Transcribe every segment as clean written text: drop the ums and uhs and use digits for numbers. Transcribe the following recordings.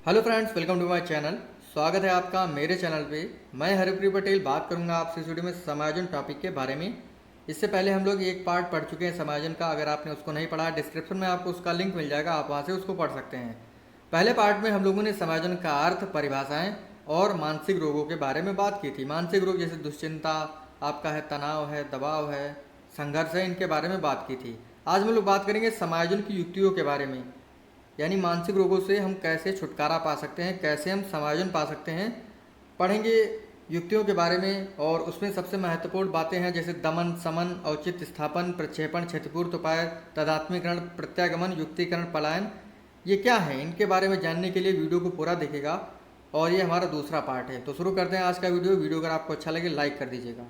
Hello friends, welcome to my channel. स्वागत है आपका मेरे चैनल पे। मैं हरिप्रिय पटेल बात करूंगा आपसे इस वीडियो में समायोजन टॉपिक के बारे में। इससे पहले हम लोग एक पार्ट पढ़ चुके हैं समायोजन का। अगर आपने उसको नहीं पढ़ा, डिस्क्रिप्शन में आपको उसका लिंक मिल जाएगा, आप वहाँ से उसको पढ़ सकते हैं। पहले पार्ट में हम लोगों ने समायोजन का अर्थ, परिभाषाएँ और मानसिक रोगों के बारे में बात की थी। मानसिक रोग जैसे दुश्चिंता, आपका है तनाव है, दबाव है, संघर्ष है, इनके बारे में बात की थी। आज हम लोग बात करेंगे समायोजन की युक्तियों के बारे में, यानी मानसिक रोगों से हम कैसे छुटकारा पा सकते हैं, कैसे हम समायोजन पा सकते हैं। पढ़ेंगे युक्तियों के बारे में, और उसमें सबसे महत्वपूर्ण बातें हैं जैसे दमन, समन, औचित्य स्थापन, प्रक्षेपण, क्षतिपूर्त उपाय, तदात्मीकरण, प्रत्यागमन, युक्तिकरण, पलायन। ये क्या है, इनके बारे में जानने के लिए वीडियो को पूरा देखिएगा। और ये हमारा दूसरा पार्ट है। तो शुरू करते हैं आज का वीडियो अगर आपको अच्छा लगे लाइक कर दीजिएगा।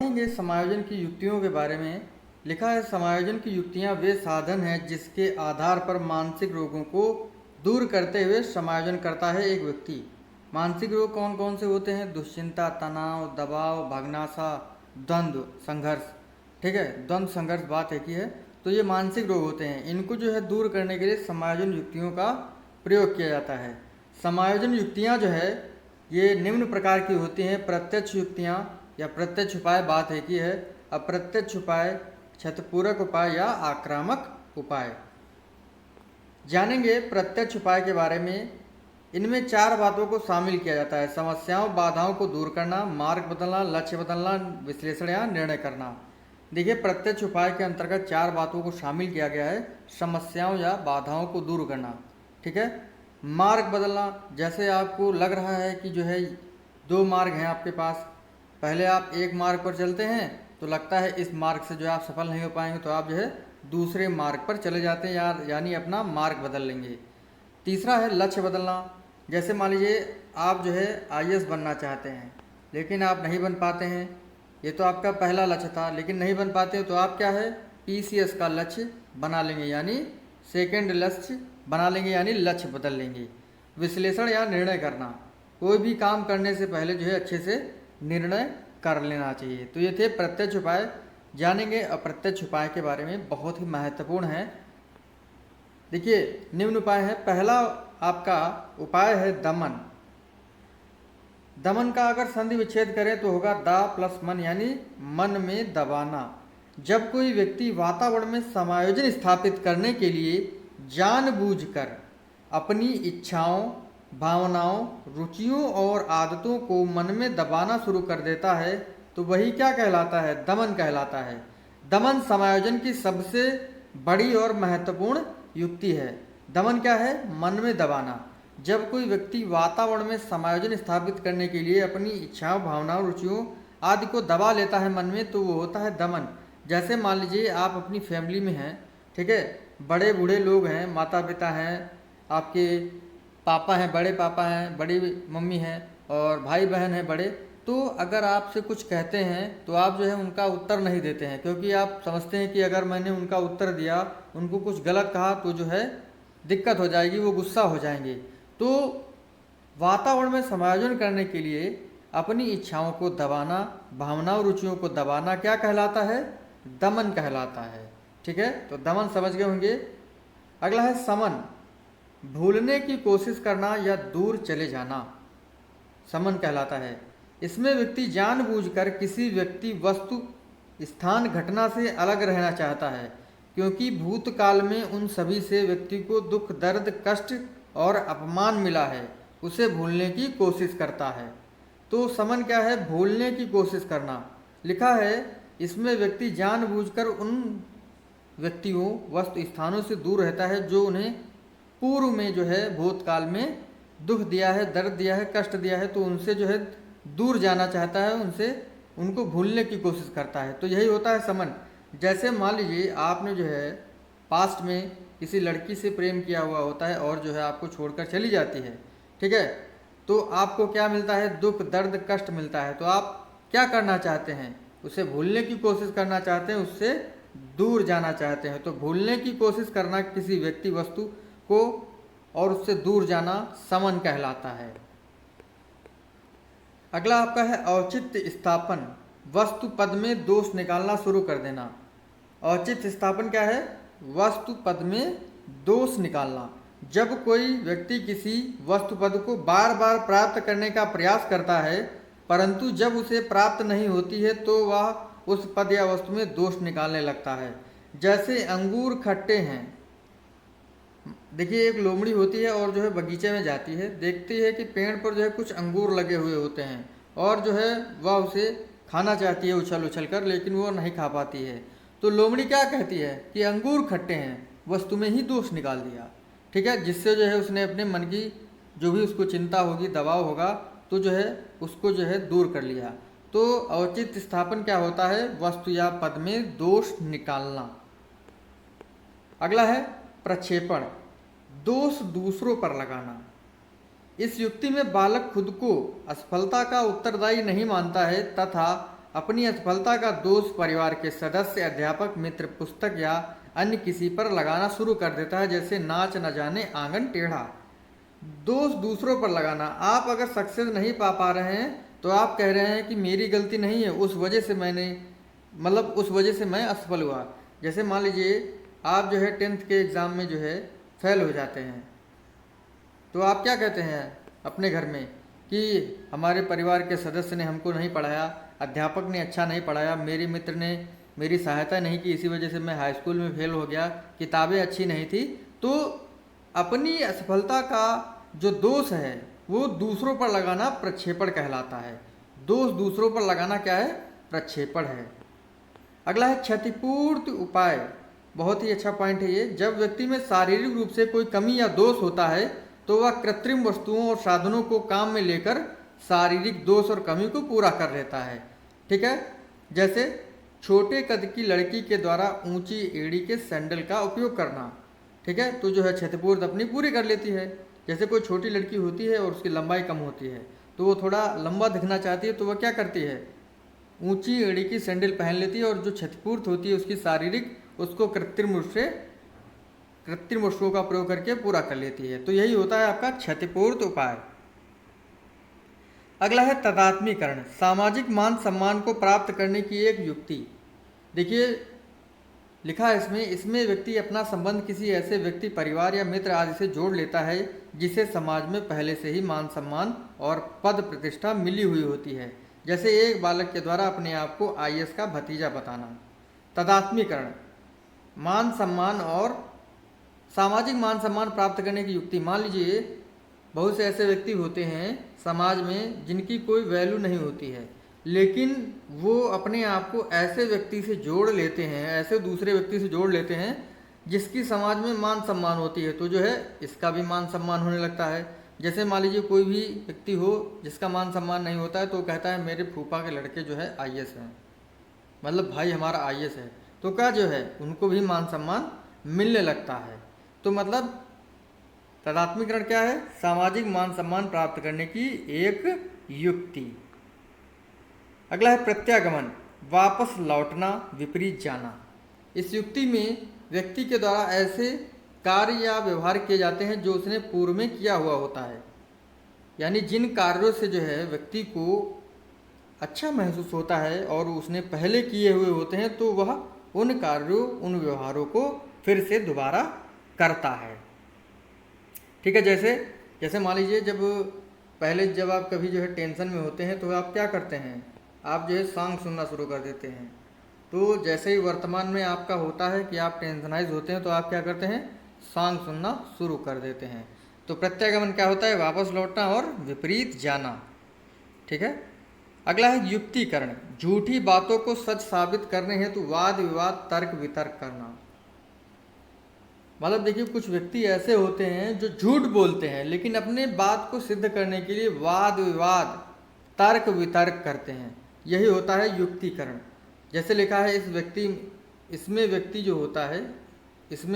पढ़ेंगे समायोजन की युक्तियों के बारे में। लिखा है, समायोजन की युक्तियां वे साधन हैं जिसके आधार पर मानसिक रोगों को दूर करते हुए समायोजन करता है एक व्यक्ति। मानसिक रोग कौन कौन से होते हैं? दुश्चिंता, तनाव, दबाव, भागनासा, द्वंद्व, संघर्ष। ठीक है, द्वंद्व, संघर्ष बात है कि है। तो ये मानसिक रोग होते हैं। इनको जो है दूर करने के लिए समायोजन युक्तियों का प्रयोग किया जाता है। समायोजन युक्तियाँ जो है ये निम्न प्रकार की होती हैं। प्रत्यक्ष युक्तियाँ या प्रत्यक्ष उपाय बात है कि है। अप्रत्यक्ष उपाय, क्षतिपूरक उपाय या आक्रामक उपाय। जानेंगे प्रत्यक्ष उपाय के बारे में। इनमें 4 बातों को शामिल किया जाता है: समस्याओं, बाधाओं को दूर करना, मार्ग बदलना, लक्ष्य बदलना, विश्लेषण या निर्णय करना। देखिए, प्रत्यक्ष उपाय के अंतर्गत 4 बातों को शामिल किया गया है। समस्याओं या बाधाओं को दूर करना, ठीक है। मार्ग बदलना, जैसे आपको लग रहा है कि जो है 2 मार्ग हैं आपके पास। पहले आप एक मार्ग पर चलते हैं तो लगता है इस मार्ग से जो है आप सफल नहीं हो पाएंगे, तो आप जो है दूसरे मार्ग पर चले जाते हैं, यानी अपना मार्ग बदल लेंगे। तीसरा है लक्ष्य बदलना। जैसे मान लीजिए आप जो है आईएएस बनना चाहते हैं, लेकिन आप नहीं बन पाते हैं। ये तो आपका पहला लक्ष्य था, लेकिन नहीं बन पाते हो तो आप क्या है, पीसीएस का लक्ष्य बना लेंगे, यानी सेकेंड लक्ष्य बना लेंगे, यानी लक्ष्य बदल लेंगे। विश्लेषण या निर्णय करना, कोई भी काम करने से पहले जो है अच्छे से निर्णय कर लेना चाहिए। तो ये थे प्रत्यक्ष उपाय। जानेंगे अप्रत्यक्ष उपाय के बारे में, बहुत ही महत्वपूर्ण है। देखिए, निम्न उपाय है। पहला आपका उपाय है दमन। दमन का अगर संधि विच्छेद करें तो होगा दा प्लस मन, यानी मन में दबाना। जब कोई व्यक्ति वातावरण में समायोजन स्थापित करने के लिए जानबूझकर अपनी इच्छाओं, भावनाओं, रुचियों और आदतों को मन में दबाना शुरू कर देता है तो वही क्या कहलाता है? दमन कहलाता है। दमन समायोजन की सबसे बड़ी और महत्वपूर्ण युक्ति है। दमन क्या है? मन में दबाना। जब कोई व्यक्ति वातावरण में समायोजन स्थापित करने के लिए अपनी इच्छाओं, भावनाओं, रुचियों आदि को दबा लेता है मन में, तो वो होता है दमन। जैसे मान लीजिए आप अपनी फैमिली में हैं, ठीक है, बड़े बूढ़े लोग हैं, माता पिता हैं, आपके पापा हैं, बड़े पापा हैं, बड़ी मम्मी हैं, और भाई बहन हैं बड़े। तो अगर आपसे कुछ कहते हैं तो आप जो है उनका उत्तर नहीं देते हैं, क्योंकि आप समझते हैं कि अगर मैंने उनका उत्तर दिया, उनको कुछ गलत कहा तो जो है दिक्कत हो जाएगी, वो गुस्सा हो जाएंगे। तो वातावरण में समायोजन करने के लिए अपनी इच्छाओं को दबाना, भावनाओं, रुचियों को दबाना क्या कहलाता है? दमन कहलाता है। ठीक है, तो दमन समझ गए होंगे। अगला है समन। भूलने की कोशिश करना या दूर चले जाना समन कहलाता है। इसमें व्यक्ति जानबूझकर किसी व्यक्ति, वस्तु, स्थान, घटना से अलग रहना चाहता है, क्योंकि भूतकाल में उन सभी से व्यक्ति को दुख, दर्द, कष्ट और अपमान मिला है, उसे भूलने की कोशिश करता है। तो समन क्या है? भूलने की कोशिश करना। लिखा है, इसमें व्यक्ति जानबूझकर उन व्यक्तियों, वस्तु, स्थानों से दूर रहता है जो उन्हें पूर्व में जो है भूतकाल में दुख दिया है, दर्द दिया है, कष्ट दिया है, तो उनसे जो है दूर जाना चाहता है, उनको भूलने की कोशिश करता है। तो यही होता है समन। जैसे मान लीजिए आपने जो है पास्ट में किसी लड़की से प्रेम किया हुआ होता है और जो है आपको छोड़कर चली जाती है, ठीक है, तो आपको क्या मिलता है? दुख, दर्द, कष्ट मिलता है। तो आप क्या करना चाहते हैं? उसे भूलने की कोशिश करना चाहते हैं, उससे दूर जाना चाहते हैं। तो भूलने की कोशिश करना किसी व्यक्ति, वस्तु को और उससे दूर जाना समन कहलाता है। अगला आपका है औचित्य स्थापन। वस्तु पद में दोष निकालना शुरू कर देना। औचित्य स्थापन क्या है? वस्तु पद में दोष निकालना। जब कोई व्यक्ति किसी वस्तु पद को बार बार प्राप्त करने का प्रयास करता है परंतु जब उसे प्राप्त नहीं होती है तो वह उस पद या वस्तु में दोष निकालने लगता है। जैसे अंगूर खट्टे हैं। देखिए एक लोमड़ी होती है और जो है बगीचे में जाती है, देखती है कि पेड़ पर जो है कुछ अंगूर लगे हुए होते हैं और जो है वह उसे खाना चाहती है उछल उछल कर, लेकिन वो नहीं खा पाती है। तो लोमड़ी क्या कहती है कि अंगूर खट्टे हैं, वस्तु में ही दोष निकाल दिया। ठीक है, जिससे जो है उसने अपने मन की जो भी उसको चिंता होगी, दबाव होगा, तो जो है उसको जो है दूर कर लिया। तो औचित्य स्थापन क्या होता है? वस्तु या पद में दोष निकालना। अगला है प्रक्षेपण, दोष दूसरों पर लगाना। इस युक्ति में बालक खुद को असफलता का उत्तरदायी नहीं मानता है तथा अपनी असफलता का दोष परिवार के सदस्य, अध्यापक, मित्र, पुस्तक या अन्य किसी पर लगाना शुरू कर देता है। जैसे नाच न जाने आंगन टेढ़ा। दोष दूसरों पर लगाना। आप अगर सक्सेस नहीं पा रहे हैं तो आप कह रहे हैं कि मेरी गलती नहीं है, उस वजह से मैं असफल हुआ। जैसे मान लीजिए आप जो है 10th के एग्ज़ाम में जो है फेल हो जाते हैं, तो आप क्या कहते हैं अपने घर में कि हमारे परिवार के सदस्य ने हमको नहीं पढ़ाया, अध्यापक ने अच्छा नहीं पढ़ाया, मेरे मित्र ने मेरी सहायता नहीं की, इसी वजह से मैं हाई स्कूल में फेल हो गया, किताबें अच्छी नहीं थी। तो अपनी असफलता का जो दोष है वो दूसरों पर लगाना प्रक्षेपण कहलाता है। दोष दूसरों पर लगाना क्या है? प्रक्षेपण है। अगला है क्षतिपूर्ति उपाय। बहुत ही अच्छा पॉइंट है ये। जब व्यक्ति में शारीरिक रूप से कोई कमी या दोष होता है तो वह कृत्रिम वस्तुओं और साधनों को काम में लेकर शारीरिक दोष और कमी को पूरा कर लेता है। ठीक है, जैसे छोटे कद की लड़की के द्वारा ऊंची एड़ी के सैंडल का उपयोग करना। ठीक है, तो जो है क्षतिपूर्ति अपनी पूरी कर लेती है। जैसे कोई छोटी लड़की होती है और उसकी लंबाई कम होती है तो वो थोड़ा लंबा दिखना चाहती है, तो वह क्या करती है? ऊंची एड़ी की सैंडल पहन लेती है और जो क्षतिपूर्ति होती है उसकी शारीरिक, उसको कृत्रिम वस्तुओं का प्रयोग करके पूरा कर लेती है। तो यही होता है आपका क्षतिपूर्ति उपाय। अगला है तदात्मीकरण, सामाजिक मान सम्मान को प्राप्त करने की एक युक्ति। देखिए लिखा है इसमें व्यक्ति अपना संबंध किसी ऐसे व्यक्ति, परिवार या मित्र आदि से जोड़ लेता है जिसे समाज में पहले से ही मान सम्मान और पद प्रतिष्ठा मिली हुई होती है। जैसे एक बालक के द्वारा अपने आप को आईएएस का भतीजा बताना। तदात्मीकरण, मान सम्मान और सामाजिक मान सम्मान प्राप्त करने की युक्ति। मान लीजिए बहुत से ऐसे व्यक्ति होते हैं समाज में जिनकी कोई वैल्यू नहीं होती है, लेकिन वो अपने आप को ऐसे व्यक्ति से जोड़ लेते हैं, ऐसे दूसरे व्यक्ति से जोड़ लेते हैं जिसकी समाज में मान सम्मान होती है, तो जो है इसका भी मान सम्मान होने लगता है। जैसे मान लीजिए कोई भी व्यक्ति हो जिसका मान सम्मान नहीं होता है तो कहता है मेरे फूफा के लड़के जो है आईएएस हैं, मतलब भाई हमारा आईएएस है, तो क्या जो है उनको भी मान सम्मान मिलने लगता है। तो मतलब तदात्मीकरण क्या है? सामाजिक मान सम्मान प्राप्त करने की एक युक्ति। अगला है प्रत्यागमन, वापस लौटना, विपरीत जाना। इस युक्ति में व्यक्ति के द्वारा ऐसे कार्य या व्यवहार किए जाते हैं जो उसने पूर्व में किया हुआ होता है। यानी जिन कार्यों से जो है व्यक्ति को अच्छा महसूस होता है और उसने पहले किए हुए होते हैं, तो वह उन कार्यों, उन व्यवहारों को फिर से दोबारा करता है। ठीक है, जैसे मान लीजिए जब आप कभी जो है टेंशन में होते हैं तो आप क्या करते हैं? आप जो है सॉन्ग सुनना शुरू कर देते हैं। तो जैसे ही वर्तमान में आपका होता है कि आप टेंशनाइज होते हैं तो आप क्या करते हैं? सॉन्ग सुनना शुरू कर देते हैं। तो प्रत्यागमन क्या होता है? वापस लौटना और विपरीत जाना। ठीक है, अगला है युक्तिकरण, झूठी बातों को सच साबित करने हेतु वाद विवाद, तर्क वितर्क करना। मतलब देखिए कुछ व्यक्ति ऐसे होते हैं जो झूठ बोलते हैं लेकिन अपने बात को सिद्ध करने के लिए वाद विवाद, तर्क वितर्क करते हैं। यही होता है युक्तिकरण। जैसे लिखा है इसमें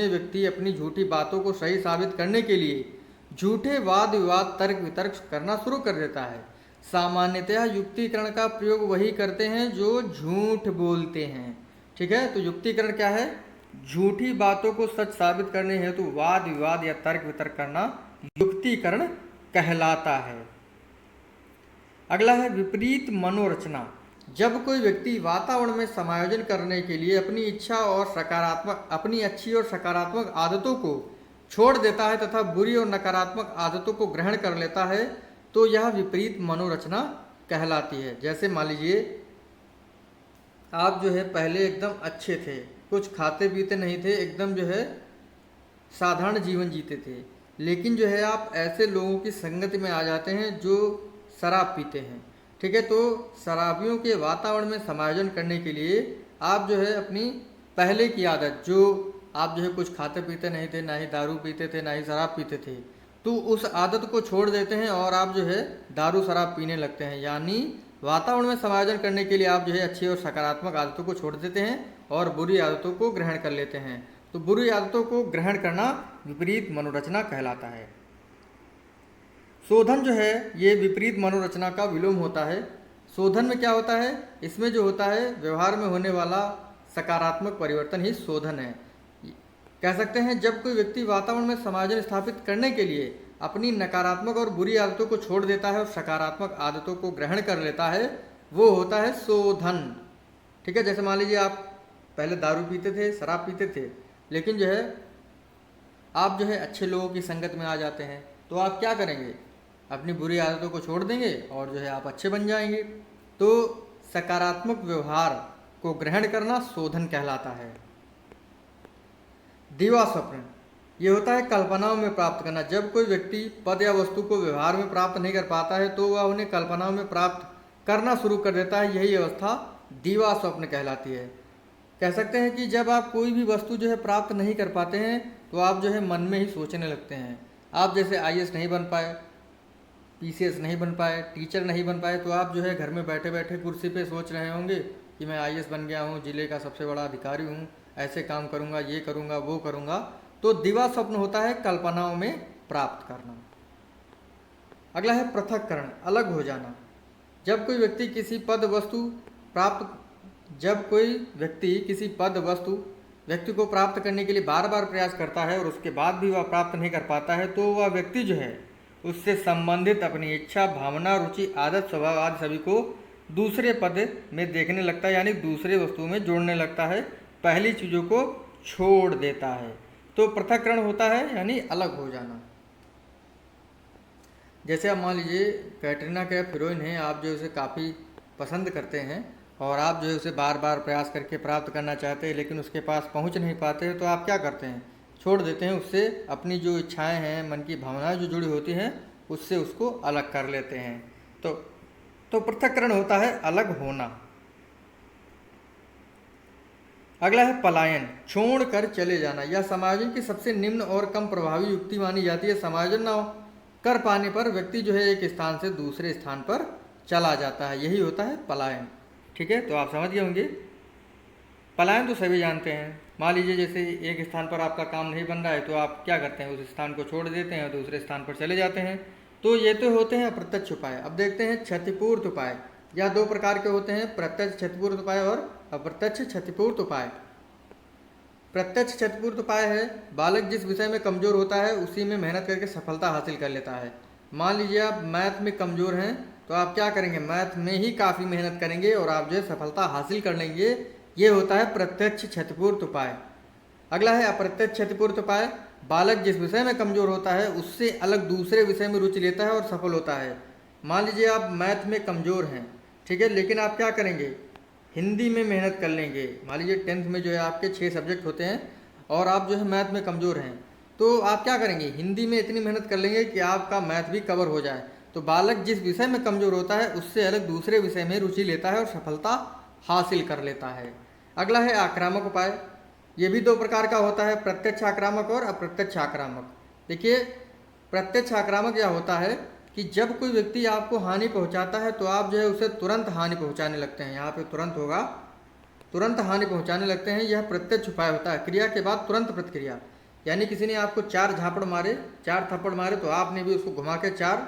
व्यक्ति अपनी झूठी बातों को सही साबित करने के लिए झूठे वाद विवाद, तर्क वितर्क करना शुरू कर देता है। सामान्यतः युक्तिकरण का प्रयोग वही करते हैं जो झूठ बोलते हैं। ठीक है, तो युक्तिकरण क्या है? झूठी बातों को सच साबित करने हेतु वाद विवाद या तर्क वितर्क करना युक्तिकरण कहलाता है। अगला है विपरीत मनोरचना। जब कोई व्यक्ति वातावरण में समायोजन करने के लिए अपनी अच्छी और सकारात्मक आदतों को छोड़ देता है तथा बुरी और नकारात्मक आदतों को ग्रहण कर लेता है तो यह विपरीत मनोरचना कहलाती है। जैसे मान लीजिए आप जो है पहले एकदम अच्छे थे, कुछ खाते पीते नहीं थे, एकदम जो है साधारण जीवन जीते थे, लेकिन जो है आप ऐसे लोगों की संगति में आ जाते हैं जो शराब पीते हैं। ठीक है, तो शराबियों के वातावरण में समायोजन करने के लिए आप जो है अपनी पहले की आदत, जो आप जो है कुछ खाते पीते नहीं थे, ना ही दारू पीते थे, ना ही शराब पीते थे, तो उस आदत को छोड़ देते हैं और आप जो है दारू शराब पीने लगते हैं। यानी वातावरण में समायोजन करने के लिए आप जो है अच्छी और सकारात्मक आदतों को छोड़ देते हैं और बुरी आदतों को ग्रहण कर लेते हैं। तो बुरी आदतों को ग्रहण करना विपरीत मनोरचना कहलाता है। शोधन जो है ये विपरीत मनोरचना का विलोम होता है। शोधन में क्या होता है, इसमें जो होता है व्यवहार में होने वाला सकारात्मक परिवर्तन ही शोधन है। कह सकते हैं जब कोई व्यक्ति वातावरण में समायोजन स्थापित करने के लिए अपनी नकारात्मक और बुरी आदतों को छोड़ देता है और सकारात्मक आदतों को ग्रहण कर लेता है, वो होता है शोधन। ठीक है, जैसे मान लीजिए आप पहले दारू पीते थे, शराब पीते थे, लेकिन जो है आप जो है अच्छे लोगों की संगत में आ जाते हैं, तो आप क्या करेंगे, अपनी बुरी आदतों को छोड़ देंगे और जो है आप अच्छे बन जाएंगे। तो सकारात्मक व्यवहार को ग्रहण करना शोधन कहलाता है। दिवा स्वप्न ये होता है कल्पनाओं में प्राप्त करना। जब कोई व्यक्ति पद या वस्तु को व्यवहार में प्राप्त नहीं कर पाता है तो वह उन्हें कल्पनाओं में प्राप्त करना शुरू कर देता है। यही अवस्था दिवा स्वप्न कहलाती है। कह सकते हैं कि जब आप कोई भी वस्तु जो है प्राप्त नहीं कर पाते हैं तो आप जो है मन में ही सोचने लगते हैं। आप जैसे आईएएस नहीं बन पाए, पीसीएस नहीं बन पाए, टीचर नहीं बन पाए, तो आप जो है घर में बैठे बैठे कुर्सी पे सोच रहे होंगे कि मैं आईएएस बन गया हूँ, जिले का सबसे बड़ा अधिकारी हूँ, ऐसे काम करूँगा, ये करूँगा, वो करूँगा। तो दिवा स्वप्न होता है कल्पनाओं में प्राप्त करना। अगला है पृथक्करण, अलग हो जाना। जब कोई व्यक्ति किसी पद वस्तु व्यक्ति को प्राप्त करने के लिए बार बार प्रयास करता है और उसके बाद भी वह प्राप्त नहीं कर पाता है तो वह व्यक्ति जो है उससे संबंधित अपनी इच्छा, भावना, रुचि, आदत, स्वभाव आदि सभी को दूसरे पद में देखने लगता है, यानी दूसरे वस्तु में जोड़ने लगता है, पहली चीज़ों को छोड़ देता है। तो पृथक्करण होता है यानी अलग हो जाना। जैसे आप मान लीजिए कैटरीना कैफ हीरोइन है, आप जो उसे काफ़ी पसंद करते हैं और आप जो है उसे बार बार प्रयास करके प्राप्त करना चाहते हैं लेकिन उसके पास पहुंच नहीं पाते हैं, तो आप क्या करते हैं, छोड़ देते हैं, उससे अपनी जो इच्छाएं हैं, मन की भावनाएं जो जुड़ी होती हैं, उससे उसको अलग कर लेते हैं। तो पृथक्करण होता है अलग होना। अगला है पलायन, छोड़ कर चले जाना। यह समायोजन की सबसे निम्न और कम प्रभावी युक्ति मानी जाती है। समायोजन न कर पाने पर व्यक्ति जो है एक स्थान से दूसरे स्थान पर चला जाता है, यही होता है पलायन। ठीक है, तो आप समझ गए होंगे। पलायन तो सभी जानते हैं। मान लीजिए जैसे एक स्थान पर आपका काम नहीं बन रहा है तो आप क्या करते हैं, उस स्थान को छोड़ देते हैं और दूसरे स्थान पर चले जाते हैं। तो ये तो होते हैं अप्रत्यक्ष उपाय। अब देखते हैं क्षतिपूर्त उपाय। यह दो प्रकार के होते हैं, प्रत्यक्ष क्षतिपूर्त उपाय और अप्रत्यक्ष क्षतिपूर्त उपाय। प्रत्यक्ष क्षतिपूर्त उपाय है बालक जिस विषय में कमजोर होता है उसी में मेहनत करके सफलता हासिल कर लेता है। मान लीजिए आप मैथ में कमजोर हैं तो आप क्या करेंगे, मैथ में ही काफ़ी मेहनत करेंगे और आप जो है सफलता हासिल कर लेंगे। ये होता है प्रत्यक्ष क्षतिपूर्त उपाय। अगला है अप्रत्यक्ष क्षतिपूर्त उपाय। बालक जिस विषय में कमजोर होता है उससे अलग दूसरे विषय में रुचि लेता है और सफल होता है। मान लीजिए आप मैथ में कमजोर हैं, ठीक है, लेकिन आप क्या करेंगे, हिंदी में मेहनत कर लेंगे। मान लीजिए 10th में जो है आपके 6 सब्जेक्ट होते हैं और आप जो है मैथ में कमज़ोर हैं, तो आप क्या करेंगे, हिंदी में इतनी मेहनत कर लेंगे कि आपका मैथ भी कवर हो जाए। तो बालक जिस विषय में कमज़ोर होता है उससे अलग दूसरे विषय में रुचि लेता है और सफलता हासिल कर लेता है। अगला है आक्रामक उपाय। ये भी दो प्रकार का होता है, प्रत्यक्ष आक्रामक और अप्रत्यक्ष आक्रामक। देखिए प्रत्यक्ष आक्रामक यह होता है कि जब कोई व्यक्ति आपको हानि पहुंचाता है तो आप जो है उसे तुरंत हानि पहुंचाने लगते हैं। यहाँ पे तुरंत होगा, तुरंत हानि पहुंचाने लगते हैं। यह प्रत्यक्ष उपाय होता है, क्रिया के बाद तुरंत प्रतिक्रिया। यानी किसी ने आपको 4 झापड़ मारे, 4 थप्पड़ मारे तो आपने भी उसको घुमा के 4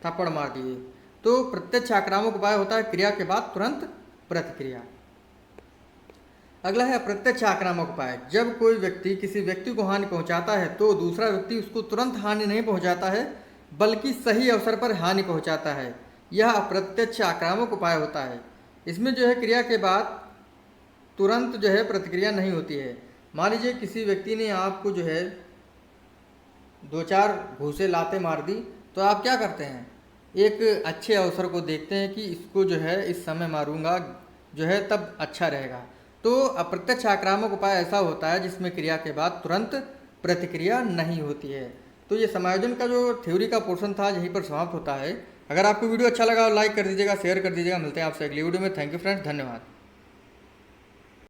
थप्पड़ मार दिए। तो प्रत्यक्ष आक्रामक उपाय होता है क्रिया के बाद तुरंत प्रतिक्रिया। अगला है अप्रत्यक्ष आक्रामक उपाय। जब कोई व्यक्ति किसी व्यक्ति को हानि पहुंचाता है तो दूसरा व्यक्ति उसको तुरंत हानि नहीं पहुंचाता है बल्कि सही अवसर पर हानि पहुंचाता है। यह अप्रत्यक्ष आक्रामक उपाय होता है। इसमें जो है क्रिया के बाद तुरंत जो है प्रतिक्रिया नहीं होती है। मान लीजिए किसी व्यक्ति ने आपको जो है दो चार घूंसे लाते मार दी, तो आप क्या करते हैं, एक अच्छे अवसर को देखते हैं कि इसको जो है इस समय मारूंगा जो है तब अच्छा रहेगा। तो अप्रत्यक्ष आक्रामक उपाय ऐसा होता है जिसमें क्रिया के बाद तुरंत प्रतिक्रिया नहीं होती है। तो ये समायोजन का जो थ्योरी का पोर्शन था यहीं पर समाप्त होता है। अगर आपको वीडियो अच्छा लगा लाइक कर दीजिएगा, शेयर कर दीजिएगा। मिलते हैं आपसे अगली वीडियो में। थैंक यू फ्रेंड्स, धन्यवाद।